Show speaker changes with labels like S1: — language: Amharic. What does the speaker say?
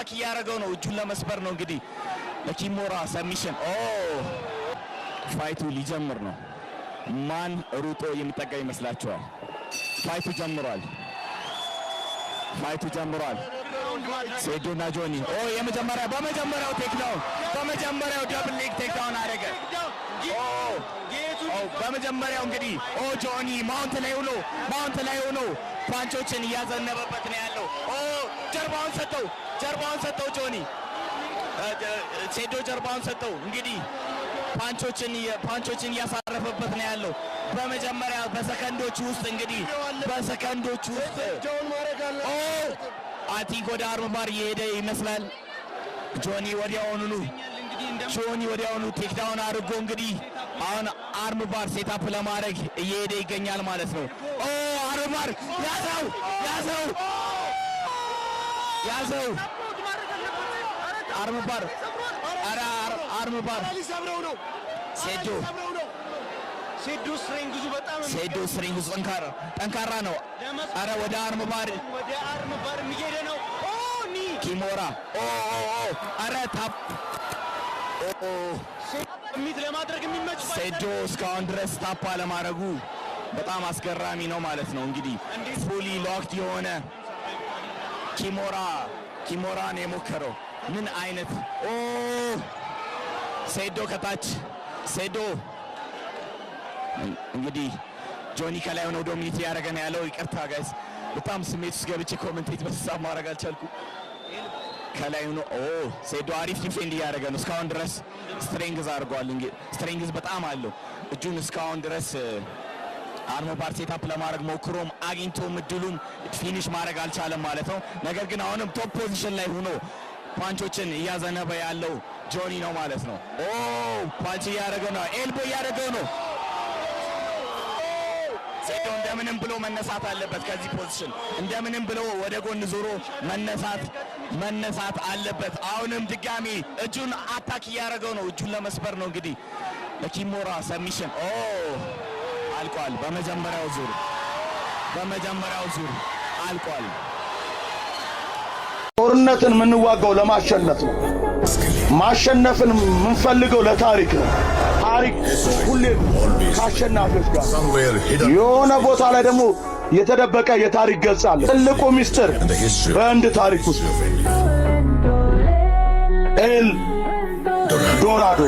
S1: አታክ ያረጋው ነው እጁን ለመስበር ነው እንግዲህ ለኪሞራ ሰብሚሽን ፋይቱ ሊጀምር ነው ማን ሩጦ የሚጠጋ ይመስላችኋል ፋይቱ ጀምሯል ሴዶና ጆኒ በመጀመሪያው ቴክዳውን በመጀመሪያው ደብል ሌግ ቴክዳውን አደረገ በመጀመሪያው እንግዲህ ጆኒ ማውንት ላይ ሆኖ ፓንቾችን እያዘነበበት ነው ያለው ጀርባውን ሰጠው ጆኒ ሴዶ ጀርባውን ሰጠው እንግዲህ ፓንቾችን እያሳረፈበት ነው ያለው በመጀመሪያ በሰከንዶች ውስጥ እንግዲህ አቲክ ወደ አርም ባር እየሄደ ይመስላል ጆኒ ወዲያውኑ ቴክዳውን አድርጎ እንግዲህ አሁን አርም ባር ሴታፕ ለማድረግ እየሄደ ይገኛል ማለት ነው አርም ባር ያዘው አርም ባር ሴዶ ስትሪንግዙ ጠንካራ ነው አረ ወደ አርም ባር የሚሄደ ነው ኪሞራ አረ ታፕ ሚት ለማድረግ የሚመች ሴዶ እስካሁን ድረስ ታፕ አለማድረጉ በጣም አስገራሚ ነው ማለት ነው እንግዲህ ፉሊ ሎክድ የሆነ ኪሞራን የሞከረው ምን አይነት ሴዶ ከታች እንግዲህ ጆኒ ከላይ ሆኖ ዶሚኒት ያደረገ ነው ያለው ይቅርታ ጋይስ በጣም ስሜት ውስጥ ገብቼ ኮሜንቴት በተሳብ ማድረግ አልቻልኩም ከላይ ሆኖ ሴዶ አሪፍ ዲፌንድ ያደረገ ነው እስካሁን ድረስ ስትሬንግዝ አድርጓል እንግዲህ ስትሬንግዝ በጣም አለው እጁን እስካሁን ድረስ አርም ባር ሴታፕ ለማድረግ ሞክሮም አግኝቶም እድሉም ፊኒሽ ማድረግ አልቻለም ማለት ነው ነገር ግን አሁንም ቶፕ ፖዚሽን ላይ ሆኖ ፓንቾችን እያዘነበ ያለው ጆኒ ነው ማለት ነው ፓንች እያደረገው ነው ኤልቦ እያደረገው ነው ሴዶ እንደምንም ብሎ መነሳት አለበት ከዚህ ፖዚሽን እንደምንም ብሎ ወደ ጎን ዞሮ መነሳት አለበት አሁንም ድጋሚ እጁን አታክ እያደረገው ነው እጁን ለመስበር ነው እንግዲህ ለኪሞራ ሰብሚሽን አልቋል በመጀመሪያው ዙር አልቋል
S2: ጦርነትን የምንዋጋው ለማሸነፍ ነው ማሸነፍን የምንፈልገው ለታሪክ ነው ታሪክ ሁሌ ካሸናፊዎች ጋር የሆነ ቦታ ላይ ደግሞ የተደበቀ የታሪክ ገጽ አለ ትልቁ ሚስጥር በህንድ ታሪክ ውስጥ ኤል ዶራዶ